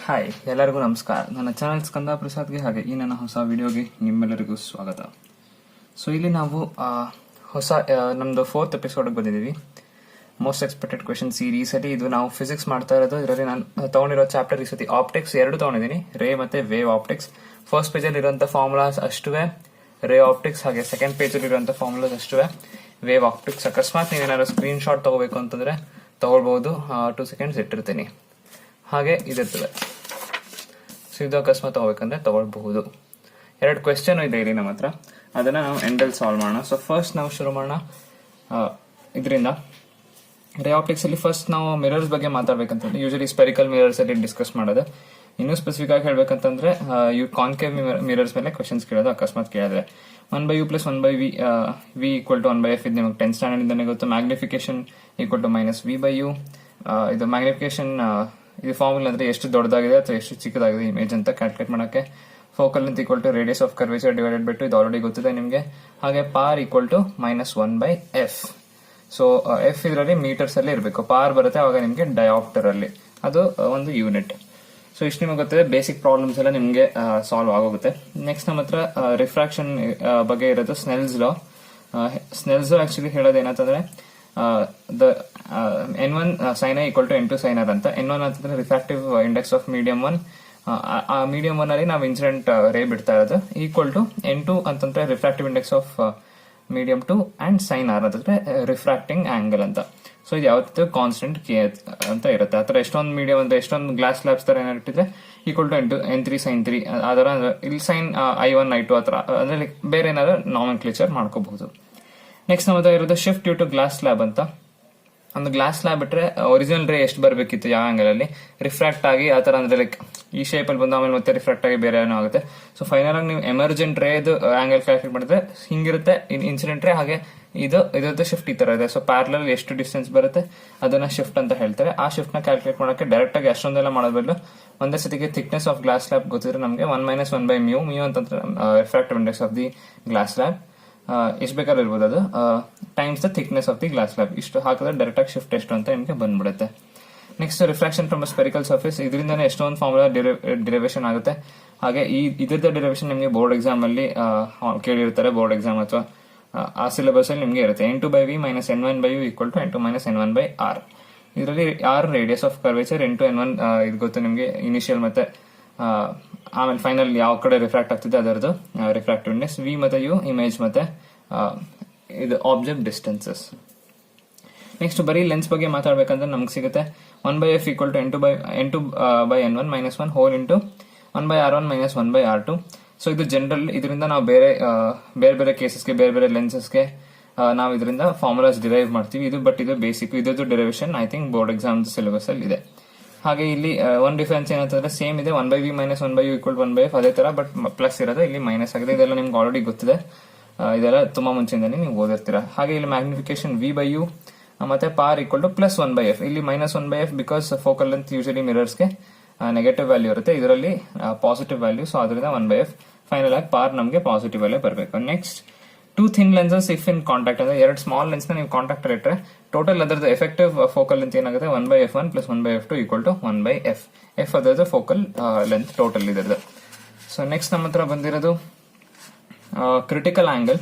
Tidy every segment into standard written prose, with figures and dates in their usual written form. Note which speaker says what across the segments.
Speaker 1: Hi, ಎಲ್ಲರಿಗೂ ನಮಸ್ಕಾರ. ನನ್ನ ಚಾನಲ್ ಸ್ಕಂದ ಪ್ರಸಾದ್ಗೆ ಹಾಗೆ ಈ ನನ್ನ ಹೊಸ ವಿಡಿಯೋಗೆ ನಿಮ್ಮೆಲ್ಲರಿಗೂ ಸ್ವಾಗತ. ಸೊ ಇಲ್ಲಿ ನಾವು ನಮ್ದು 4th ಎಪಿಸೋಡ್ಗೆ ಬಂದಿದ್ದೀವಿ. ಮೋಸ್ಟ್ ಎಕ್ಸ್ಪೆಕ್ಟೆಡ್ ಕ್ವೆಶನ್ ಸೀರೀಸ್ ಅಲ್ಲಿ ಇದು ನಾವು ಫಿಸಿಕ್ಸ್ ಮಾಡ್ತಾ ಇರೋದು. ಇದರಲ್ಲಿ ನಾನು ತಗೊಂಡಿರೋ ಚಾಪ್ಟರ್ ಈ ಸತಿ ಆಪ್ಟಿಕ್ಸ್ 2 ತಗೊಂಡಿದ್ದೀನಿ, ರೇ ಮತ್ತೆ ವೇವ್ ಆಪ್ಟಿಕ್ಸ್. ಫಸ್ಟ್ ಪೇಜಲ್ಲಿ ಇರುವಂತ ಫಾರ್ಮುಲಾಸ್ ಅಷ್ಟುವೆ ರೇ ಆಪ್ಟಿಕ್ಸ್, ಹಾಗೆ ಸೆಕೆಂಡ್ ಪೇಜಲ್ಲಿ ಇರುವಂತ ಫಾರ್ಮುಲಾಸ್ ಅಷ್ಟುವೆ ವೇವ್ ಆಪ್ಟಿಕ್ಸ್. ಅಕಸ್ಮಾತ್ ನೀವೇನಾದ್ರು ಸ್ಕ್ರೀನ್ ಶಾಟ್ ತಗೋಬೇಕು ಅಂತಂದ್ರೆ ತಗೊಳ್ಬಹುದು, 2 ಸೆಕೆಂಡ್ಸ್ ಇಟ್ಟಿರ್ತೀನಿ. ಹಾಗೆ ಇದಿರ್ತದೆ, ಸೊ ಇದು ಅಕಸ್ಮಾತ್ ತಗೋಬೇಕಂದ್ರೆ ತಗೊಳ್ಬಹುದು. 2 ಕ್ವೆಶ್ಚನ್ ಇದೆ ಇಲ್ಲಿ ನಮ್ಮ ಹತ್ರ, ಅದನ್ನ ನಾವು ಎಂಡಲ್ಲಿ ಸಾಲ್ವ್ ಮಾಡೋಣ. ಸೊ ಫಸ್ಟ್ ನಾವು ಶುರು ಮಾಡೋಣ ಇದರಿಂದ. ರೇ ಆಪ್ಟಿಕ್ಸ್ ಅಲ್ಲಿ ಫಸ್ಟ್ ನಾವು ಮಿರರ್ಸ್ ಬಗ್ಗೆ ಮಾತಾಡ್ಬೇಕಂತಂದ್ರೆ ಯೂಶಲಿ ಸ್ಪೆರಿಕಲ್ ಮಿರರ್ಸ್ ಅಲ್ಲಿ ಡಿಸ್ಕಸ್ ಮಾಡೋದು. ಇನ್ನೂ ಸ್ಪೆಸಿಫಿಕ್ ಆಗಿ ಹೇಳ್ಬೇಕಂತಂದ್ರೆ ಕಾನ್ಕೇವ್ ಮಿರರ್ಸ್ ಮೇಲೆ ಕ್ವೆಶನ್ಸ್ ಕೇಳೋದು ಅಕಸ್ಮಾತ್ ಕೇಳಿದ್ರೆ. 1/u + 1/v v = 1/f ಇದು ನಿಮಗೆ 10th ಸ್ಟ್ಯಾಂಡರ್ಡ್ ಇಂದಾನೆ ಗೊತ್ತು. Magnification = -v/u. ಇದು ಮ್ಯಾಗ್ನಿಫಿಕೇಶನ್ ಇದು ಫಾರ್ಮುಲಾ ಅಂದ್ರೆ ಎಷ್ಟು ದೊಡ್ಡದಾಗಿದೆ ಅಥವಾ ಎಷ್ಟು ಚಿಕ್ಕದಾಗಿದೆ ಇಮೇಜ್ ಅಂತ ಕ್ಯಾಲ್ಕುಲೇಟ್ ಮಾಡಕ್ಕೆ. Focal length = radius of curvature divided by 2, ಇದು ಆಲ್ರೆಡಿ ಗೊತ್ತಿದೆ ನಿಮಗೆ. ಹಾಗೆ ಪಾರ್ = -1/f. ಸೊ ಎಫ್ ಇದರಲ್ಲಿ ಮೀಟರ್ಸ್ ಅಲ್ಲಿ ಇರಬೇಕು, ಪಾರ್ ಬರುತ್ತೆ ಅವಾಗ ನಿಮಗೆ ಡಯಾಪ್ಟರ್ ಅಲ್ಲಿ, ಅದು ಒಂದು ಯೂನಿಟ್. ಸೊ ಇಷ್ಟು ನಿಮಗೆ ಗೊತ್ತಿದೆ, ಬೇಸಿಕ್ ಪ್ರಾಬ್ಲಮ್ಸ್ ಎಲ್ಲ ನಿಮಗೆ ಸಾಲ್ವ್ ಆಗೋಗುತ್ತೆ. ನೆಕ್ಸ್ಟ್ ನಮ್ಮ ಹತ್ರ ರಿಫ್ರಾಕ್ಷನ್ ಬಗ್ಗೆ ಇರೋದು ಸ್ನೆಲ್ಸ್ ಲಾ. ಸ್ನೆಲ್ಸ್ ಲಾ ಆಕ್ಚುಲಿ ಹೇಳೋದು ಏನಂತಂದ್ರೆ n1 sin i = n2 sin r ಅಂತ. n1 ಅಂತಂದ್ರೆ ರಿಫ್ರಾಕ್ಟಿವ್ ಇಂಡೆಕ್ಸ್ ಆಫ್ ಮೀಡಿಯಂ 1. ಆ ಮೀಡಿಯಂ 1 ಅಲ್ಲಿ ನಾವು ಇನ್ಸಿಡೆಂಟ್ ರೇ ಬಿಡ್ತಾ ಇರೋದು n2 ಅಂತಂದ್ರೆ refractive index of medium 2 and sin r ಅಂತಂದ್ರೆ ರಿಫ್ರಾಕ್ಟಿಂಗ್ ಆಂಗಲ್ ಅಂತ. ಸೊ ಇದು ಯಾವತ್ತೂ ಕಾನ್ಸ್ಟೆಂಟ್ ಕೆ ಅಂತ ಇರುತ್ತೆ. ಆ ತರ ಎಷ್ಟೊಂದು ಮೀಡಿಯಂ ಅಂದ್ರೆ ಎಷ್ಟೊಂದು ಗ್ಲಾಸ್ ಸ್ಲ್ಯಾಬ್ಸ್ ತರ ಏನಿಟ್ಟಿದ್ರೆ n3 sin 3 ಅದರ ಇಲ್ಲಿ ಸೈನ್ i1 i2 ಆ ತರ ಅಂದ್ರೆ ಬೇರೆ ಏನಾದ್ರು ನಾಮೆನ್ಕ್ಲೇಚರ್ ಮಾಡ್ಕೋಬಹುದು. ನೆಕ್ಸ್ಟ್ ನಮ್ಮ ಇರೋದು shift due to glass slab ಅಂತ. ಒಂದು ಗ್ಲಾಸ್ ಸ್ಲ್ಯಾಬ್ ಬಿಟ್ರೆ ಒರಿಜಿನಲ್ ರೇ ಎಷ್ಟು ಬರಬೇಕಿತ್ತು ಯಾವ ಆಂಗಲ್ ಅಲ್ಲಿ ರಿಫ್ರಾಕ್ಟ್ ಆಗಿ ಆ ತರ ಅಂದ್ರೆ ಲೈಕ್ ಈ ಶೇಪ್ ಅಲ್ಲಿ ಬಂದು ಆಮೇಲೆ ಮತ್ತೆ ರಿಫ್ರಾಕ್ಟ್ ಆಗಿ ಬೇರೆ ಏನೋ ಆಗುತ್ತೆ. ಸೊ ಫೈನಲ್ ಆಗಿ ನೀವು ಎಮರ್ಜೆಂಟ್ ರೇ ಆಂಗಲ್ ಕ್ಯಾಲ್ಕುಲೇಟ್ ಮಾಡಿದ್ರೆ ಹಿಂಗಿರುತ್ತೆ ಇನ್ಸಿಡೆಂಟ್ ರೇ. ಹಾಗೆ ಇದ್ರದ್ದು ಶಿಫ್ಟ್ ಈ ತರ ಇದೆ. ಸೊ ಪ್ಯಾರಲಲ್ ಎಷ್ಟು ಡಿಸ್ಟೆನ್ಸ್ ಬರುತ್ತೆ ಅದನ್ನ ಶಿಫ್ಟ್ ಅಂತ ಹೇಳ್ತಾರೆ. ಆ ಶಿಫ್ಟ್ ನ ಕ್ಯಾಲ್ಕುಲೇಟ್ ಮಾಡಕ್ಕೆ ಡೈರೆಕ್ಟ್ ಆಗಿ ಅಷ್ಟೊಂದೆಲ್ಲ ಮಾಡೋ ಬದಲು ಒಂದೇ ಸತಿಗೆ ಥಿಕ್ನೆಸ್ ಆಫ್ ಗ್ಲಾಸ್ ಸ್ಲ್ಯಾಬ್ ಗೊತ್ತಿದ್ರೆ ನಮಗೆ 1 - 1/μ ಅಂತಂದ್ರೆ refractive index of the glass slab ಎಷ್ಟು ಬೇಕಾದ್ರೂ ಇರ್ಬೋದು, ಅದು times the thickness of the glass slab. ಇಷ್ಟು ಹಾಕಿದ್ರೆ ಡೈರೆಕ್ಟ್ ಆಗಿ ಶಿಫ್ಟ್ ಎಷ್ಟು ಅಂತ ನಿಮಗೆ ಬಂದ್ಬಿಡುತ್ತೆ. Next refraction from spherical surface, ಇದರಿಂದಾನೆ ಎಷ್ಟೊಂದು ಫಾರ್ಮುಲಾ ಡಿರೈವೇಶನ್ ಆಗುತ್ತೆ. ಹಾಗೆ ಇದ್ರದ್ದು ಡಿರೈವೇಶನ್ ನಿಮಗೆ ಬೋರ್ಡ್ ಎಕ್ಸಾಮ್ ಅಲ್ಲಿ ಕೇಳಿರ್ತಾರೆ. ಬೋರ್ಡ್ ಎಕ್ಸಾಮ್ ಅಥವಾ ಆ ಸಿಲೆಬಸ್ ಅಲ್ಲಿ ನಿಮಗೆ ಇರುತ್ತೆ. n2/v - n1/u = n2 - n1/r. ಇದರಲ್ಲಿ r radius of curvature, n2 n1 ಇದು ಗೊತ್ತು ನಿಮಗೆ ಇನಿಷಿಯಲ್ ಮತ್ತೆ ಆಮೇಲೆ ಫೈನಲ್ ಯಾವ ಕಡೆ ರಿಫ್ರಾಕ್ಟ್ ಆಗ್ತಿದೆ ಅದರದ್ದು ರಿಫ್ರಾಕ್ಟಿವ್ ಇಂಡೆಕ್ಸ್. ವಿ ಮತ್ತೆ ಯು ಇಮೇಜ್ ಮತ್ತೆ ಇದು ಆಬ್ಜೆಕ್ಟ್ ಡಿಸ್ಟೆನ್ಸಸ್. ನೆಕ್ಸ್ಟ್ ಬರೀ ಲೆನ್ಸ್ ಬಗ್ಗೆ ಮಾತಾಡ್ಬೇಕಂದ್ರೆ ನಮ್ಗೆ ಸಿಗುತ್ತೆ 1/f = n2/n1 - 1 whole into 1/r1 - 1/r2. So ಇದು ಜನರಲ್. ಇದರಿಂದ ನಾವು ಬೇರೆ ಕೇಸಸ್ಗೆ ಬೇರೆ ಲೆನ್ಸಸ್ಗೆ ನಾವು ಇದರಿಂದ ಫಾರ್ಮುಲಾಸ್ ಡಿರೈವ್ ಮಾಡ್ತೀವಿ. ಇದು ಬೇಸಿಕ್. ಇದ್ರದ್ದು derivation I think board exam syllabus ಅಲ್ಲಿ ಇದೆ. ಹಾಗೆ ಇಲ್ಲಿ ಒಂದು ಡಿಫರೆನ್ಸ್ ಏನಂತಂದ್ರೆ ಸೇಮ್ ಇದೆ, 1/v - 1/u = 1/f ಅದೇ ತರ, ಬಟ್ ಪ್ಲಸ್ ಇರೋದು ಇಲ್ಲಿ ಮೈನಸ್ ಆಗಿದೆ. ಇದೆಲ್ಲ ನಿಮ್ಗೆ ಆಲ್ರೆಡಿ ಗೊತ್ತಿದೆ, ಇದೆಲ್ಲ ತುಂಬಾ ಮುಂಚೆಯಿಂದಾನೆ ನೀವು ಓದಿರ್ತೀರಾ. ಹಾಗೆ ಇಲ್ಲಿ ಮ್ಯಾಗ್ನಿಫಿಕೇಶನ್ v/u ಮತ್ತೆ ಪಾರ್ = +1/f. ಇಲ್ಲಿ -1/f because focal length usually ಮಿರರ್ಸ್ಗೆ ನೆಗೆಟಿವ್ ವ್ಯಾಲ್ಯೂ ಇರುತ್ತೆ, ಇದರಲ್ಲಿ ಪಾಸಿಟಿವ್ ವ್ಯಾಲ್ಯೂ. ಸೊ ಅದರಿಂದ 1/f. ಫೈನಲ್ ಆಗಿ ಪಾರ್ ನಮಗೆ ಪಾಸಿಟಿವ್ ವ್ಯಾಲ್ಯೂ ಬರಬೇಕು. Next 2 thin lenses if in contact ಅಂದ್ರೆ 2 ಸ್ಮಾಲ್ ಲೆನ್ಸ್ ನ ನೀವು ಕಾಂಟ್ಯಾಕ್ಟ್ ಇಟ್ಟರೆ ಟೋಟಲ್ ಅದರದ್ದು ಎಫೆಕ್ಟಿವ್ ಫೋಕಲ್ ಲೆಂತ್ ಏನಾಗುತ್ತೆ 1/f1 + 1/f2 = 1/f. ಎಫ್ ಅದರದ್ದು ಫೋಕಲ್ ಲೆಂತ್ ಟೋಟಲ್ ಇದರದ್ದು. ಸೊ ನೆಕ್ಸ್ಟ್ ನಮ್ಮ ಹತ್ರ ಬಂದಿರೋದು ಕ್ರಿಟಿಕಲ್ ಆಂಗಲ್,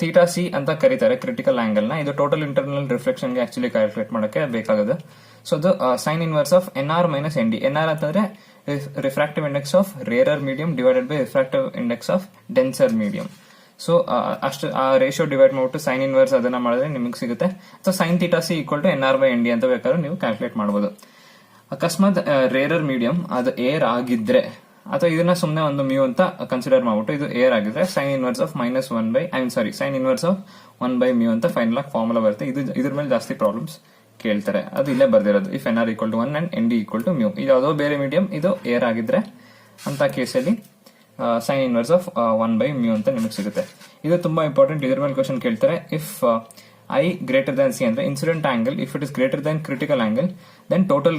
Speaker 1: θc ಅಂತ ಕರೀತಾರೆ ಕ್ರಿಟಿಕಲ್ ಆಂಗಲ್ ನ. ಇದು ಟೋಟಲ್ ಇಂಟರ್ನಲ್ ರಿಫ್ಲೆಕ್ಷನ್ ಗೆ ಆಕ್ಚುಲಿ ಕ್ಯಾಲ್ಕುಲೇಟ್ ಮಾಡಕ್ಕೆ ಬೇಕಾಗುತ್ತೆ. ಸೊ ಅದು sine inverse of nr - nd. nr ಅಂತಂದ್ರೆ refractive index of rarer medium divided by refractive index of denser medium. So ಅಷ್ಟು ಆ ರೇಷಿಯೋ ಡಿವೈಡ್ ಮಾಡ್ಬಿಟ್ಟು ಸೈನ್ ಇನ್ವರ್ಸ್ ಅದನ್ನ ಮಾಡಿದ್ರೆ ನಿಮಗೆ ಸಿಗುತ್ತೆ. ಸೊ sin θc = nr/nd ಅಂತ ಬೇಕಾದ್ರೆ ನೀವು ಕ್ಯಾಲ್ಕುಲೇಟ್ ಮಾಡಬಹುದು. ಅಕಸ್ಮಾತ್ ರೇರರ್ ಮೀಡಿಯಂ ಅದು ಏರ್ ಆಗಿದ್ರೆ ಅಥವಾ ಇದನ್ನ ಸುಮ್ಮನೆ ಒಂದು ಮ್ಯೂ ಅಂತ ಕನ್ಸಿಡರ್ ಮಾಡ್ಬಿಟ್ಟು ಇದು ಏರ್ ಆಗಿದ್ರೆ sin inverse of sin inverse of 1/μ ಅಂತ ಫೈನಲ್ ಆಗಿ ಫಾರ್ಮುಲಾ ಬರುತ್ತೆ. ಇದ್ರ ಮೇಲೆ ಜಾಸ್ತಿ ಪ್ರಾಬ್ಲಮ್ಸ್ ಕೇಳ್ತಾರೆ, ಅದು ಇಲ್ಲೇ ಬರ್ದಿರೋದು. If nr = 1 and nd = μ. ಇದು ಯಾವುದೋ ಬೇರೆ ಮೀಡಿಯಂ ಇದು ಏರ್ ಆಗಿದ್ರೆ ಅಂತ ಕೇಸಲ್ಲಿ sin ಇನ್ವರ್ಸ್ ಆಫ್ 1/μ ಅಂತ ನಿಮಗೆ ಸಿಗುತ್ತೆ. ಇದು ತುಂಬಾ ಇಂಪಾರ್ಟೆಂಟ್. ಇದ್ರ ಮೇಲೆ ಕ್ವಶನ್ ಕೇಳ್ತಾರೆ. ಇಫ್ I > c ಅಂದ್ರೆ incident angle, if it is greater than critical angle then total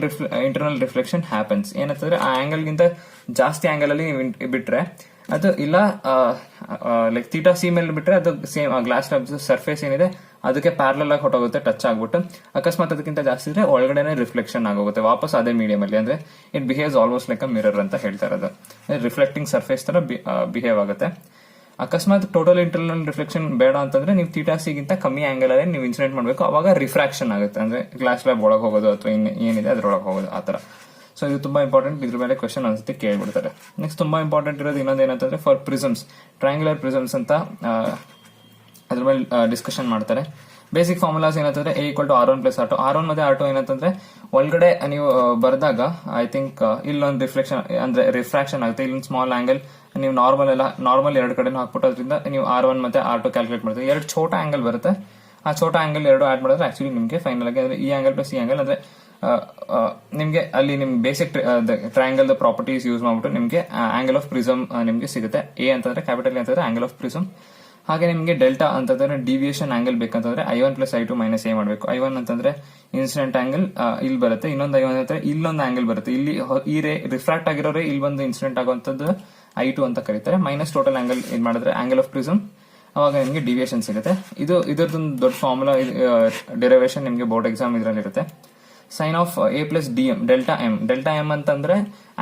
Speaker 1: internal reflection happens. ಏನಂತಂದ್ರೆ ಆ ಆಂಗಲ್ ಗಿಂತ ಜಾಸ್ತಿ ಆಂಗಲ್ ಅಲ್ಲಿ ಬಿಟ್ರೆ ಅದು ಇಲ್ಲ ಲೈಕ್ ಥೀಟಾ ಸಿ ಮೇಲೆ ಬಿಟ್ರೆ ಅದು ಸೇಮ್ ಗ್ಲಾಸ್ ಸ್ಲಾಬ್ ಸರ್ಫೇಸ್ ಏನಿದೆ ಅದಕ್ಕೆ ಪ್ಯಾರಲಲ್ ಆಗಿ ಹೊಟ್ಟೋಗುತ್ತೆ, ಟಚ್ ಆಗ್ಬಿಟ್ಟು. ಅಕಸ್ಮಾತ್ ಅದಕ್ಕಿಂತ ಜಾಸ್ತಿ ಇದ್ರೆ ಒಳಗಡೆನೆ ರಿಫ್ಲೆಕ್ಷನ್ ಆಗೋಗುತ್ತೆ ವಾಪಸ್ ಅದೇ ಮೀಡಿಯಂ ಅಲ್ಲಿ. ಅಂದ್ರೆ it behaves almost like a mirror ಅಂತ ಹೇಳ್ತಾ ಇರೋದು. ರಿಫ್ಲೆಕ್ಟಿಂಗ್ ಸರ್ಫೇಸ್ ತರ ಬಿಹೇವ್ ಆಗುತ್ತೆ. ಅಕಸ್ಮಾತ್ ಟೋಟಲ್ ಇಂಟರ್ನಲ್ ರಿಫ್ಲೆಕ್ಷನ್ ಬೇಡ ಅಂತಂದ್ರೆ ನೀವು ಥೀಟಾ ಸಿಗಿಂತ ಕಮ್ಮಿ ಆಂಗಲ್ ಅಲ್ಲಿ ನೀವು ಇನ್ಸಿಡೆಂಟ್ ಮಾಡಬೇಕು, ಅವಾಗ ರಿಫ್ರಾಕ್ಷನ್ ಆಗುತ್ತೆ. ಅಂದ್ರೆ ಗ್ಲಾಸ್ ಸ್ಲಾಬ್ ಒಳಗೆ ಹೋಗೋದು ಅಥವಾ ಏನಿದೆ ಅದ್ರೊಳಗೆ ಹೋಗೋದು ಆ ತರ. ಸೊ ಇದು ತುಂಬಾ ಇಂಪಾರ್ಟೆಂಟ್. ಇದ್ರ ಮೇಲೆ ಕ್ವಶನ್ ಅನ್ಸುತ್ತೆ ಕೇಳ್ಬಿಡ್ತಾರೆ. ನೆಕ್ಸ್ಟ್ ತುಂಬಾ ಇಂಪಾರ್ಟೆಂಟ್ ಇರೋದು ಇನ್ನೊಂದು ಏನಂತಂದ್ರೆ ಫಾರ್ ಪ್ರಿಸಮ್ಸ್, ಟ್ರಯಾಂಗ್ಯುಲರ್ ಪ್ರಿಸಮ್ಸ್ ಅಂತ ಅದ್ರ ಮೇಲೆ ಡಿಸ್ಕಷನ್ ಮಾಡ್ತಾರೆ. ಬೇಸಿಕ್ ಫಾರ್ಮುಲಾಸ್ ಏನಂತಂದ್ರೆ A = R1 + R2. R1 ಮತ್ತೆ R2 ಏನಂತಂದ್ರೆ ಒಳಗಡೆ ನೀವು ಬರೆದಾಗ ಐ ಥಿಂಕ್ ಇಲ್ಲೊಂದು ರಿಫ್ಲೆಕ್ಷನ್ ಅಂದ್ರೆ ರಿಫ್ರಾಕ್ಷನ್ ಆಗುತ್ತೆ, ಇಲ್ಲೊಂದು ಸ್ಮಾಲ್ ಆಂಗಲ್ ನೀವು ನಾರ್ಮಲ್ ಎರಡು ಕಡೆ ಹಾಕ್ಬಿಟ್ಟೋದ್ರಿಂದ ನೀವು R1 ಮತ್ತೆ R2 ಕ್ಯಾಲ್ಕುಲೇಟ್ ಮಾಡ್ತೀವಿ. ಎರಡು ಛೋಟ ಆಂಗಲ್ ಬರುತ್ತೆ, ಆ ಛೋಟ ಆಂಗಲ್ ಎರಡು ಆಡ್ ಮಾಡಿದ್ರೆ ಆಕ್ಚುಲಿ ನಿಮಗೆ ಫೈನಲ್ ಆಗಿ ಅಂದ್ರೆ ಈ ಆಂಗಲ್ ಪ್ಲಸ್ ಈ ಆಂಗಲ್ ಅಂದ್ರೆ ನಿಮ್ಗೆ ಅಲ್ಲಿ ನಿಮ್ ಬೇಸಿಕ್ ಟ್ರಯಾಂಗಲ್ ಪ್ರಾಪರ್ಟೀಸ್ ಯೂಸ್ ಮಾಡ್ಬಿಟ್ಟು ನಿಮ್ಗೆ ಆಂಗಲ್ ಆಫ್ ಪ್ರಿಸಮ್ ನಿಮ್ಗೆ ಸಿಗುತ್ತೆ. A ಅಂತಂದ್ರೆ ಕ್ಯಾಪಿಟಲ್ A ಅಂತಂದ್ರೆ ಆಂಗಲ್ ಆಫ್ ಪ್ರಿಸಮ್. ಹಾಗೆ ನಿಮ್ಗೆ ಡೆಲ್ಟಾ ಅಂತಂದ್ರೆ deviation angle ಬೇಕಂತಂದ್ರೆ I1 + I2 - A ಮಾಡಬೇಕು. I1 ಅಂತಂದ್ರೆ ಇನ್ಸಿಡೆಂಟ್ ಆಂಗಲ್ ಇಲ್ಲಿ ಬರುತ್ತೆ, ಇನ್ನೊಂದು I1 ಅಂತಂದ್ರೆ ಇಲ್ಲೊಂದು ಆಂಗಲ್ ಬರುತ್ತೆ. ಇಲ್ಲಿ ಈ ರೇ ರಿಫ್ರಾಕ್ಟ್ ಆಗಿರೋ ರೇ ಇಲ್ಲಿ ಬಂದು ಇನ್ಸಿಡೆಂಟ್ ಆಗುವಂತದ್ದು I2 ಅಂತ ಕರೀತಾರೆ. ಮೈನಸ್ ಟೋಟಲ್ ಆಂಗಲ್ ಇದು ಮಾಡಿದ್ರೆ ಆಂಗಲ್ ಆಫ್ ಪ್ರಿಸಮ್, ಅವಾಗ ನಿಮ್ಗೆ ಡಿವಿಯೇಷನ್ ಸಿಗುತ್ತೆ. ಇದರದೊಂದು ದೊಡ್ಡ ಫಾರ್ಮುಲಾ ಡೆರಿವೇಶನ್ ನಿಮ್ಗೆ ಬೋರ್ಡ್ ಎಕ್ಸಾಮ್ ಇದರಲ್ಲಿ ಇರುತ್ತೆ. Sine of A + DM delta M ಅಂತಂದ್ರೆ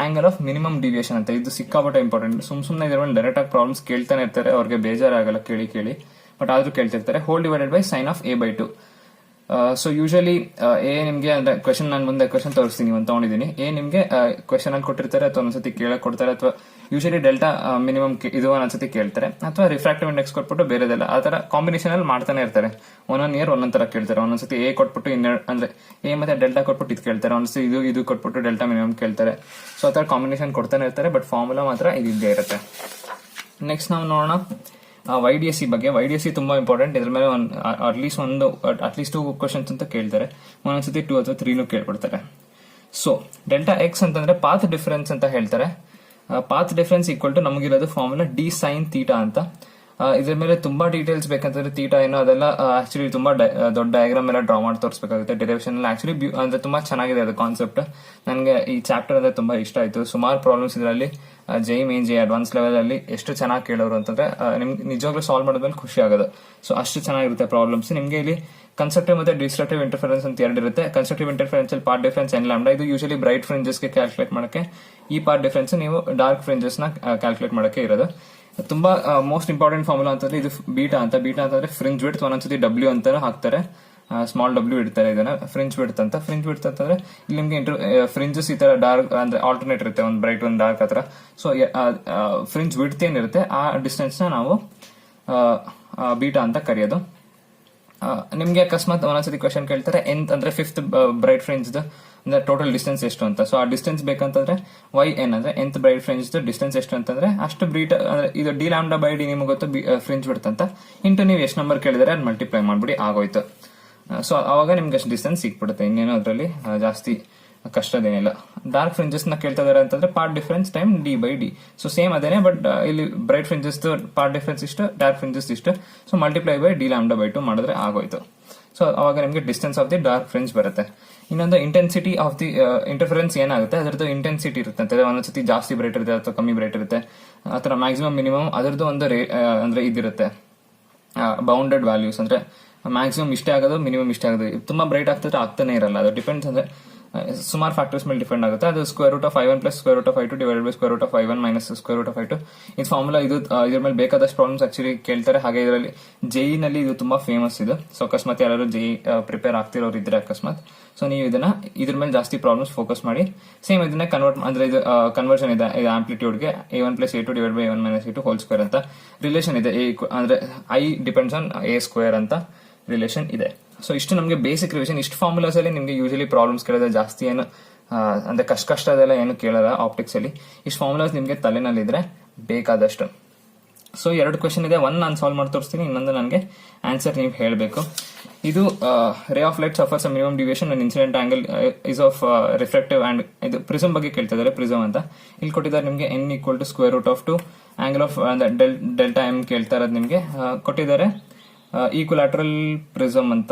Speaker 1: ಆಂಗಲ್ ಆಫ್ ಮಿನಿಮಮ್ ಡಿವಿಯೇಷನ್ ಅಂತ. ಇದು ಸಿಕ್ಕಾಪಟ್ಟೆ ಇಂಪಾರ್ಟೆಂಟ್. ಸುಮ್ನೆ ಇದ್ರ ಮೇಲೆ ಡೈರೆಕ್ಟ್ ಆಗಿ ಪ್ರಾಬ್ಲಮ್ಸ್ ಕೇಳ್ತಾನೆ ಇರ್ತಾರೆ, ಅವ್ರಿಗೆ ಬೇಜಾರಾಗಲ್ಲ ಕೇಳಿ ಬಟ್ ಆದ್ರೂ ಕೇಳ್ತಿರ್ತಾರೆ. Whole divided by sine of A/2. So usually ಎ ನಿಮ್ಗೆ ಅಂದ್ರೆ ಕ್ವಶನ್ ನಾನು ಮುಂದೆ ಕ್ವಶನ್ ತೋರಿಸ್ತೀನಿ ಅಂತ ತಗೊಂಡಿದ್ದೀನಿ. ಎ ನಿಮ್ಗೆ ಕ್ವಶನ್ ಅಲ್ಲಿ ಕೊಟ್ಟಿರ್ತಾರೆ ಅಥವಾ ಒಂದ್ಸತಿ ಕೇಳಕ್ ಕೊಡ್ತಾರೆ, ಅಥವಾ ಯೂಶಲಿ ಡೆಲ್ಟಾ ಮಿನಿಮಮ್ ಇದು ಒಂದ್ಸತಿ ಕೇಳ್ತಾರೆ, ಅಥವಾ ರಿಫ್ರಾಕ್ಟಿವ್ ಇಂಡೆಕ್ಸ್ ಕೊಟ್ಬಿಟ್ಟು ಬೇರೆದೆಲ್ಲ ಆ ತರ ಕಾಂಬಿನೇಷನ್ ಅಲ್ಲಿ ಮಾಡ್ತಾನೆ ಇರ್ತಾರೆ. ಒಂದೊಂದ್ ಇಯರ್ ಒಂದೊಂದ್ ತರ ಕೇಳ್ತಾರೆ. ಒಂದೊಂದ್ಸತಿ ಎ ಕೊಟ್ಬಿಟ್ಟು ಅಂದ್ರೆ ಎ ಮತ್ತೆ ಡೆಲ್ಟಾ ಕೊಟ್ಬಿಟ್ಟು ಇದು ಕೇಳ್ತಾರೆ, ಒಂದ್ಸತಿ ಇದು ಕೊಟ್ಬಿಟ್ಟು ಡೆಲ್ಟಾ ಮಿನಿಮಮ್ ಕೇಳ್ತಾರೆ. ಸೊ ಆ ತರ ಕಾಂಬಿನೇಷನ್ ಕೊಡ್ತಾನೆ ಇರ್ತಾರೆ, ಬಟ್ ಫಾರ್ಮುಲಾ ಮಾತ್ರ ಇದ್ದೇ ಇರುತ್ತೆ. ನೆಕ್ಸ್ಟ್ ನಾವು ನೋಡೋಣ YDSC ಬಗ್ಗೆ. YDSC ತುಂಬಾ ಇಂಪಾರ್ಟೆಂಟ್. ಇದ್ರ ಮೇಲೆ ಅಟ್ಲೀಸ್ಟ್ 2 ಕ್ವಶನ್ಸ್ ಅಂತ ಕೇಳ್ತಾರೆ, ಒಂದೊಂದ್ಸತಿ 2 ಅಥವಾ 3 ಕೇಳ್ಬಿಡ್ತಾರೆ. ಸೊ ಡೆಲ್ಟಾ ಎಕ್ಸ್ ಅಂತಂದ್ರೆ ಪಾತ್ ಡಿಫರೆನ್ಸ್ ಅಂತ ಹೇಳ್ತಾರೆ. ಪಾತ್ ಡಿಫರೆನ್ಸ್ = ನಮಗಿರೋದು ಫಾರ್ಮುಲಾ D sin θ ಅಂತ. ಇದ್ರ ಮೇಲೆ ತುಂಬಾ ಡೀಟೇಲ್ಸ್ ಬೇಕಂತಂದ್ರೆ ಥೀಟಾ ಏನೋ ಅದೆಲ್ಲ ಆಕ್ಚುಲಿ ತುಂಬಾ ದೊಡ್ಡ ಡಯಾಗ್ರಾಮ್ ಎಲ್ಲ ಡ್ರಾ ಮಾಡಿ ತೋರಿಸಬೇಕಾಗುತ್ತೆ. ಡೆರಿವೇಶನ್ ಆಕ್ಚುಲಿ ಅಂದ್ರೆ ತುಂಬಾ ಚೆನ್ನಾಗಿದೆ ಅದು ಕಾನ್ಸೆಪ್ಟ್. ನನಗೆ ಈ ಚಾಪ್ಟರ್ ಅಂದ್ರೆ ತುಂಬಾ ಇಷ್ಟ ಆಯ್ತು. ಸುಮಾರು ಪ್ರಾಬ್ಲಮ್ಸ್ ಇದರಲ್ಲಿ JEE Main JEE advance level ಅಲ್ಲಿ ಎಷ್ಟು ಚೆನ್ನಾಗಿ ಕೇಳೋರು ಅಂತಂದ್ರೆ ನಿಮ್ಗೆ ನಿಜವಾಗ್ಲೂ ಸಾಲ್ವ್ ಮಾಡೋದ್ಮೇಲೆ ಖುಷಿ ಆಗೋದು. ಸೊ ಅಷ್ಟು ಚೆನ್ನಾಗಿರುತ್ತೆ ಪ್ರಾಬ್ಲಮ್ಸ್. ನಿಮ್ಗೆ ಇಲ್ಲಿ ಕನ್ಸ್ಟ್ರಕ್ಟಿವ್ ಮತ್ತೆ ಡಿಸ್ಟ್ರಕ್ಟಿವ್ ಇಂಟರ್ಫರೆನ್ಸ್ ಅಂತ ಎರಡು ಇರುತ್ತೆ. ಕನ್ಸ್ಟ್ರಕ್ಟಿವ್ ಇಂಟರ್ಫರೆನ್ಸ್ ಅಲ್ಲಿ ಪಾರ್ಟ್ ಡಿಫರೆನ್ಸ್ n ಇದು ಯೂಶಲಿ ಬ್ರೈಟ್ ಫ್ರಿಂಜಸ್ ಗೆ ಕ್ಯಾಲ್ಕುಲೇಟ್ ಮಾಡಕ್ಕೆ, ಈ ಪಾರ್ಟ್ ಡಿಫರೆನ್ಸ್ ನೀವು ಡಾರ್ಕ್ ಫ್ರಿಂಜಸ್ ನ ಕ್ಯಾಲ್ಕುಲೇಟ್ ಮಾಡಕ್ಕೆ ಇರೋದು. ತುಂಬಾ ಮೋಸ್ಟ್ ಇಂಪಾರ್ಟೆಂಟ್ ಫಾರ್ಮುಲಾ ಅಂತಂದ್ರೆ ಇದು ಬೀಟಾ ಅಂತಂದ್ರೆ ಫ್ರಿಂಜ್ ವಿಡ್ತ್, ಒಂದೊಂದ್ಸತಿ W ಅಂತ ಹಾಕ್ತಾರೆ, ಸ್ಮಾಲ್ W ಇಡ್ತಾರೆ ಇದನ್ನ ಫ್ರಿಂಜ್ ವಿಡ್ತ್ ಅಂತ. ಫ್ರಿಂಜ್ ವಿಡ್ತ್ ಅಂತಂದ್ರೆ ಇಲ್ಲಿ ನಿಮ್ಗೆ ಫ್ರಿಂಜಸ್ ಈ ತರ ಡಾರ್ಕ್ ಅಂದ್ರೆ ಆಲ್ಟರ್ನೇಟ್ ಇರುತ್ತೆ, ಒಂದು ಬ್ರೈಟ್ ಒಂದು ಡಾರ್ಕ್ ಹತ್ರ. ಸೊ ಫ್ರಿಂಜ್ ವಿಡ್ತ್ ಏನಿರುತ್ತೆ ಆ ಡಿಸ್ಟೆನ್ಸ್ ನ ನಾವು ಬೀಟಾ ಅಂತ ಕರೆಯೋದು. ನಿಮ್ಗೆ ಅಕಸ್ಮಾತ್ ಒಂದೊಂದ್ಸತಿ ಕ್ವಶನ್ ಕೇಳ್ತಾರೆ ಎಂತ್ ಅಂದ್ರೆ 5th ಬ್ರೈಟ್ ಫ್ರಿಂಜ್ ಅಂದ್ರೆ ಟೋಟಲ್ ಡಿಸ್ಟೆನ್ಸ್ ಎಷ್ಟು ಅಂತ. ಸೊ ಆ ಡಿಸ್ಟೆನ್ಸ್ ಬೇಕಂತಂದ್ರೆ yn ಅಂದ್ರೆ nth ಬ್ರೈಟ್ ಫ್ರಿಂಜ್ ಡಿಸ್ಟೆನ್ಸ್ ಎಷ್ಟು ಅಂತಂದ್ರೆ ಅಷ್ಟು ಬೀಟಾ ಅಂದ್ರೆ ಇದು d λ/d ನಿಮ್ಗೆ ಗೊತ್ತು ಫ್ರಿಂಜ್ ವಿಡ್ತ್ ಅಂತ. ಇಂಟು ನೀವು ಎಷ್ಟು ನಂಬರ್ ಕೇಳಿದ್ರೆ ಅದು ಮಲ್ಟಿಪ್ಲೈ ಮಾಡ್ಬಿಡಿ ಆಗೋಯ್ತು. ಸೊ ಅವಾಗ ನಿಮ್ಗೆ ಅಷ್ಟು ಡಿಸ್ಟೆನ್ಸ್ ಸಿಕ್ಬಿಡುತ್ತೆ. ಇನ್ನೇನು ಅದರಲ್ಲಿ ಜಾಸ್ತಿ ಕಷ್ಟದೇನಿಲ್ಲ. ಡಾರ್ಕ್ ಫ್ರಿಂಜಸ್ ನ ಕೇಳ್ತಾ ಇದಾರೆ ಅಂತಂದ್ರೆ part difference time d/d. So same ಅದೇನೆ, ಬಟ್ ಇಲ್ಲಿ ಬ್ರೈಟ್ ಫ್ರಿಂಜಸ್ ಪಾರ್ಟ್ ಡಿಫರೆನ್ಸ್ ಇಷ್ಟು, ಡಾರ್ಕ್ ಫ್ರಿಂಜಸ್ ಇಷ್ಟು. ಸೊ ಮಲ್ಟಿಪ್ಲೈ ಬೈ d λ/2 ಮಾಡಿದ್ರೆ ಆಗೋಯ್ತು. ಸೊ ಅವಾಗ ನಿಮಗೆ distance of the dark fringe ಬರುತ್ತೆ. ಇನ್ನೊಂದು ಇಂಟೆನ್ಸಿಟಿ ಆಫ್ ದಿ ಇಂಟರ್ಫರೆನ್ಸ್ ಏನಾಗುತ್ತೆ ಅದರದ್ದು ಇಂಟೆನ್ಸಿಟಿ ಇರುತ್ತೆ. ಒಂದೊಂದ್ಸತಿ ಜಾಸ್ತಿ ಬ್ರೈಟ್ ಇರುತ್ತೆ ಅಥವಾ ಕಮ್ಮಿ ಬ್ರೈಟ್ ಇರುತ್ತೆ. ಆತರ ಮ್ಯಾಕ್ಸಿಮಮ್ ಮಿನಿಮಮ್ ಅದರದ್ದು ಒಂದು ಅಂದ್ರೆ ಇದಿರುತ್ತೆ ಬೌಂಡೆಡ್ ವ್ಯಾಲ್ಯೂಸ್. ಅಂದ್ರೆ ಮ್ಯಾಕ್ಸಿಮಮ್ ಇಷ್ಟೇ ಆಗೋದು, ಮಿನಿಮಮ್ ಇಷ್ಟೇ ಆಗೋದು. ತುಂಬಾ ಬ್ರೈಟ್ ಆಗ್ತಾನೆ ಇರಲ್ಲ, ಅದು ಡಿಪೆಂಡ್ಸ್. ಅಂದ್ರೆ ಸುಮಾರು ಫ್ಯಾಕ್ಟರ್ಸ್ ಮೇಲೆ ಡಿಪೆಂಡ್ ಆಗುತ್ತೆ. ಅದು √(i1 + √(i2) divided by √(i1 - √(i2). ಇದು ಫಾರ್ಮುಲಾ. ಇದ್ರ ಮೇಲೆ ಬೇಕಾದಷ್ಟು ಪ್ರಾಬ್ಲಮ್ಸ್ ಆಕ್ಚುಲಿ ಕೇಳ್ತಾರೆ. ಹಾಗೆ ಇದರಲ್ಲಿ JEE ನಲ್ಲಿ ಇದು ತುಂಬಾ ಫೇಮಸ್ ಇದು. ಸೊ ಅಕಸ್ಮಾತ್ ಯಾರು JEE ಪ್ರಿಪೇರ್ ಆಗ್ತಿರೋರು ಇದ್ರೆ ಅಕಸ್ಮಾತ್, ಸೊ ನೀವು ಇದ್ರ ಮೇಲೆ ಜಾಸ್ತಿ ಪ್ರಾಬ್ಲಮ್ಸ್ ಫೋಕಸ್ ಮಾಡಿ. ಸೇಮ್ ಇದನ್ನ ಕನ್ವರ್ಟ್ ಅಂದ್ರೆ ಇದು ಕನ್ವರ್ಷನ್ ಇದೆ ಆಂಪ್ಲಿಟ್ಯೂಡ್ಗೆ a1 + a2 divided by a1 - a2 whole square ಅಂತ ರಿಲೇಷನ್ ಇದೆ. ಅಂದ್ರೆ I ಡಿಪೆಂಡ್ಸ್ ಆನ್ a² ಅಂತ ರಿಲೇಷನ್ ಇದೆ. ಸೊ ಇಷ್ಟು ನಮಗೆ ಬೇಸಿಕ್ ರಿವಿಷನ್. ಇಷ್ಟು ಫಾರ್ಮುಲಾಸ್ ಅಲ್ಲಿ ನಿಮಗೆ ಯೂಶಲಿ ಪ್ರಾಬ್ಲಮ್ಸ್ ಕೇಳಿದ್ರೆ ಜಾಸ್ತಿ ಏನು ಅಂದ್ರೆ ಕಷ್ಟ ಅದೆಲ್ಲ ಏನು ಕೇಳಲ್ಲ ಆಪ್ಟಿಕ್ಸ್ ಅಲ್ಲಿ. ಇಷ್ಟು ಫಾರ್ಮುಲಾಸ್ ನಿಮಗೆ ತಲೆನಲ್ಲಿದ್ರೆ ಬೇಕಾದಷ್ಟು. ಸೊ 2 ಕ್ವಶನ್ ಇದೆ. ಒಂದು ನಾನು ಸಾಲ್ವ್ ಮಾಡಿ ತೋರಿಸ್ತೀನಿ, ಇನ್ನೊಂದು ನನಗೆ ಆನ್ಸರ್ ನೀವು ಹೇಳಬೇಕು. ಇದು ray of light suffers minimum deviation and incident angle is of reflective and ಇದು ಪ್ರಿಸಮ್ ಬಗ್ಗೆ ಕೇಳ್ತಾ ಇದ್ದಾರೆ. ಪ್ರಿಸಮ್ ಅಂತ ಇಲ್ಲಿ ಕೊಟ್ಟಿದ್ದಾರೆ ನಿಮಗೆ n = √2 angle of delta m ಕೇಳ್ತಾ ಇರೋದು ನಿಮಗೆ ಕೊಟ್ಟಿದ್ದಾರೆ. ಈಕ್ವಲಾಟ್ರಲ್ ಪ್ರಿಸಮ್ ಅಂತ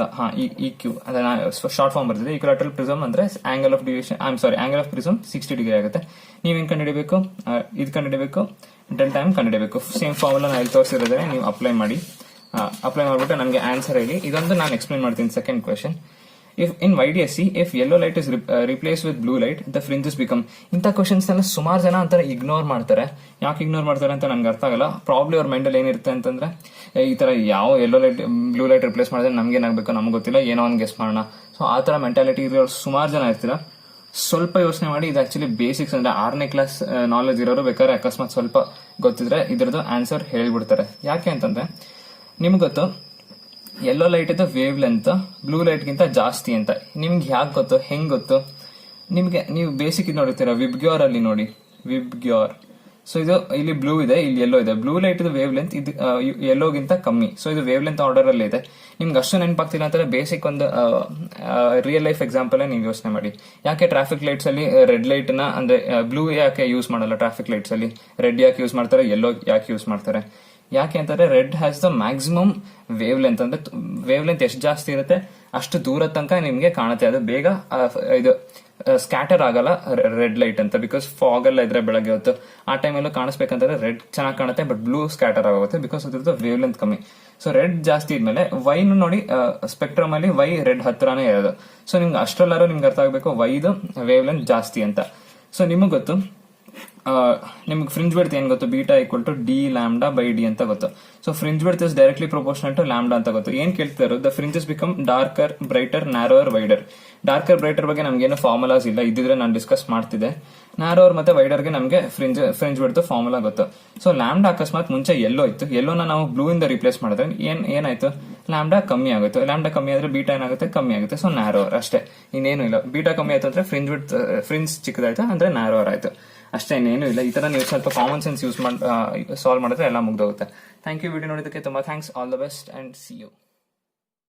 Speaker 1: EQ ಅದನ್ನ ಶಾರ್ಟ್ ಫಾರ್ಮ್ ಬರ್ತಿದೆ. ಈಕ್ವಲಾಟ್ರಲ್ ಪ್ರಿಸಮ್ ಅಂದ್ರೆ angle of deviation angle of prism 60 degree ಆಗುತ್ತೆ. ನೀವೇನ್ ಕಂಡುಹಿಡಬೇಕು, ಇದು ಕಂಡುಹಿಡಬೇಕು ಡೆಲ್ಟಾ ಎಮ್ ಕಂಡುಹಿಡಬೇಕು. ಸೇಮ್ ಫಾರ್ಮುಲಾ ನಾನು ತೋರಿಸಿರೋದ್ರೆ ನೀವು ಅಪ್ಲೈ ಮಾಡಿಬಿಟ್ಟು ನನಗೆ ಆನ್ಸರ್ ಹೇಳಿ. ಇದೊಂದು ನಾನು ಎಕ್ಸ್ಪ್ಲೈನ್ ಮಾಡ್ತೀನಿ. Second question, if in YDSC if yellow light is replace with blue light the fringes become. ಇಂಥ ಕ್ವಶನ್ಸ್ ಎಲ್ಲ ಸುಮಾರು ಜನ ಅಂತಾರೆ ಇಗ್ನೋರ್ ಮಾಡ್ತಾರೆ. ಯಾಕೆ ಇಗ್ನೋರ್ ಮಾಡ್ತಾರೆ ಅಂತ ನನ್ಗೆ ಅರ್ಥ ಆಗಲ್ಲ. ಪ್ರಾಬ್ಲಿ ಅವ್ರ ಮೈಂಡಲ್ಲಿ ಏನಿರುತ್ತೆ ಅಂತಂದ್ರೆ, ಈ ತರ ಯಾವ yellow light blue light replace ಮಾಡಿದ್ರೆ ನಮ್ಗೆ ಏನಾಗಬೇಕು ನಮ್ಗೆ ಗೊತ್ತಿಲ್ಲ, ಏನೋ ಒಂದು ಗೆಸ್ ಮಾಡೋಣ. ಸೊ ಆ ತರ ಮೆಂಟಾಲಿಟಿ ಇರೋರು ಸುಮಾರು ಜನ ಇರ್ತೀರ. ಸ್ವಲ್ಪ ಯೋಚನೆ ಮಾಡಿ. ಇದು ಆಕ್ಚುಲಿ ಬೇಸಿಕ್ಸ್, ಅಂದ್ರೆ 6ನೇ ಕ್ಲಾಸ್ ನಾಲೆಜ್ ಇರೋರು ಬೇಕಾದ್ರೆ ಅಕಸ್ಮಾತ್ ಸ್ವಲ್ಪ ಗೊತ್ತಿದ್ರೆ ಇದ್ರದ್ದು ಆನ್ಸರ್ ಹೇಳ್ಬಿಡ್ತಾರೆ. ಯಾಕೆ ಅಂತಂದ್ರೆ ನಿಮ್ಗೆ ಗೊತ್ತು ಯೆಲ್ಲೋ ಲೈಟ್ ಇದ್ದು ವೇವ್ ಲೆಂತ್ ಬ್ಲೂ ಲೈಟ್ಗಿಂತ ಜಾಸ್ತಿ ಅಂತ. ನಿಮ್ಗೆ ಯಾಕೆ ಗೊತ್ತು, ಹೆಂಗ್ ಗೊತ್ತು ನಿಮ್ಗೆ? ನೀವು ಬೇಸಿಕ್ ಇದು ನೋಡಿರ್ತೀರ, ವಿಬ್ಗ್ಯೋರ್ ಅಲ್ಲಿ ನೋಡಿ, ವಿಬ್ಗ್ಯೋರ್. ಸೊ ಇದು ಇಲ್ಲಿ ಬ್ಲೂ ಇದೆ, ಇಲ್ಲಿ ಯೆಲ್ಲೋ ಇದೆ. ಬ್ಲೂ ಲೈಟ್ ಇದು ವೇವ್ ಲೆಂತ್ ಇದು ಯೆಲ್ಲೋಗಿಂತ ಕಮ್ಮಿ. ಸೊ ಇದು ವೇವ್ ಲೆಂತ್ ಆರ್ಡರ್ ಅಲ್ಲಿ ಇದೆ. ನಿಮ್ಗೆ ಅಷ್ಟು ನೆನಪಾಗ್ತಿಲ್ಲ ಅಂತಂದ್ರೆ ಬೇಸಿಕ್ ಒಂದು ರಿಯಲ್ ಲೈಫ್ ಎಕ್ಸಾಂಪಲ್ ನೀವು ಯೋಚನೆ ಮಾಡಿ. ಯಾಕೆ ಟ್ರಾಫಿಕ್ ಲೈಟ್ಸ್ ಅಲ್ಲಿ ರೆಡ್ ಲೈಟ್ ನ ಅಂದ್ರೆ ಬ್ಲೂ ಯಾಕೆ ಯೂಸ್ ಮಾಡಲ್ಲ ಟ್ರಾಫಿಕ್ ಲೈಟ್ಸ್ ಅಲ್ಲಿ? ರೆಡ್ ಯಾಕೆ ಯೂಸ್ ಮಾಡ್ತಾರೆ, ಯೆಲ್ಲೋ ಯಾಕೆ ಯೂಸ್ ಮಾಡ್ತಾರೆ? ಯಾಕೆ ಅಂತಂದ್ರೆ red has the maximum wave length. ಅಂದ್ರೆ ವೇವ್ ಲೆಂತ್ ಎಷ್ಟು ಜಾಸ್ತಿ ಇರುತ್ತೆ ಅಷ್ಟು ದೂರ ತನಕ ನಿಮ್ಗೆ ಕಾಣುತ್ತೆ. ಅದು ಬೇಗ ಇದು ಸ್ಕ್ಯಾಟರ್ ಆಗಲ್ಲ ರೆಡ್ ಲೈಟ್ ಅಂತ. ಬಿಕಾಸ್ ಫಾಗ್ ಎಲ್ಲ ಇದ್ರೆ ಬೆಳಗ್ಗೆ ಹೊತ್ತು ಆ ಟೈಮಲ್ಲೂ ಕಾಣಿಸ್ಬೇಕಂತಂದ್ರೆ ರೆಡ್ ಚೆನ್ನಾಗಿ ಕಾಣುತ್ತೆ, ಬಟ್ ಬ್ಲೂ ಸ್ಕ್ಯಾಟರ್ ಆಗುತ್ತೆ ಬಿಕಾಸ್ ಅದ್ರದ್ದು ವೇವ್ ಲೆಂತ್ ಕಮ್ಮಿ. ಸೊ ರೆಡ್ ಜಾಸ್ತಿ ಇದ್ಮೇಲೆ ವೈನು ನೋಡಿ, ಸ್ಪೆಕ್ಟ್ರಮ್ ಅಲ್ಲಿ ವೈ ರೆಡ್ ಹತ್ರನೇ ಇರೋದು. ಸೊ ನಿಮ್ಗೆ ಅಷ್ಟರಲ್ಲಾರು ನಿಮ್ಗೆ ಅರ್ಥ ಆಗಬೇಕು ವೈದು ವೇವ್ ಲೆಂತ್ ಜಾಸ್ತಿ ಅಂತ. ಸೊ ನಿಮಗೆ ಗೊತ್ತು ನಿಮ್ಗೆ ಫ್ರಿಂಜ್ ವಿಡ್ತ್ ಏನ್ ಗೊತ್ತು, beta equal to D lambda by D ಅಂತ ಗೊತ್ತು. So fringe width is directly proportional to lambda ಅಂತ ಗೊತ್ತು. ಏನ್ ಕೇಳ್ತಿರೋ the fringes become darker brighter narrower wider. Darker brighter ಬಗ್ಗೆ ನಮ್ಗೇನು ಫಾರ್ಮುಲಾಸ್ ಇಲ್ಲ, ಇದ್ದಿದ್ರೆ ನಾನು ಡಿಸ್ಕಸ್ ಮಾಡ್ತಿದ್ದೆ. ನ್ಯಾರೋವರ್ ಮತ್ತೆ ವೈಡರ್ಗೆ ನಮಗೆ ಫ್ರಿಂಜ್ ವಿಡ್ತ್ ಫಾರ್ಮುಲಾ ಗೊತ್ತು. ಸೊ ಲ್ಯಾಂಬ್ಡಾ ಅಕಸ್ಮಾತ್ ಮುಂಚೆ ಎಲ್ಲೋ ಇತ್ತು, ಎಲ್ಲೋನ ನಾವು ಬ್ಲೂ ಇಂದ ರಿಪ್ಲೇಸ್ ಮಾಡಿದ್ರೆ ಏನಾಯ್ತು, ಲ್ಯಾಂಬ್ಡಾ ಕಮ್ಮಿ ಆಗುತ್ತೆ. ಲ್ಯಾಂಬ್ಡಾ ಕಮ್ಮಿ ಆದ್ರೆ ಬೀಟಾ ಏನಾಗುತ್ತೆ, ಕಮ್ಮಿ ಆಗುತ್ತೆ. ಸೊ ನ್ಯಾರೋವರ್ ಅಷ್ಟೇ, ಇನ್ನೇನು ಇಲ್ಲ. ಬೀಟಾ ಕಮ್ಮಿ ಆಯ್ತು ಅಂದ್ರೆ ಫ್ರಿಂಜ್ ಚಿಕ್ಕದಾಯ್ತು ಅಂದ್ರೆ ನ್ಯಾರೋವರ್ ಆಯ್ತು ಅಷ್ಟೇ, ಇನ್ನೇನು ಇಲ್ಲ. ಈ ತರ ನೀವು ಸ್ವಲ್ಪ ಕಾಮನ್ ಸೆನ್ಸ್ ಯೂಸ್ ಮಾಡಿ ಸಾಲ್ವ್ ಮಾಡಿದ್ರೆ ಎಲ್ಲ ಮುಗ್ದೋಗುತ್ತೆ. ಥ್ಯಾಂಕ್ ಯು ವಿಡಿಯೋ ನೋಡಿದ್ದಕ್ಕೆ ತುಂಬಾ thanks. All the best and see you.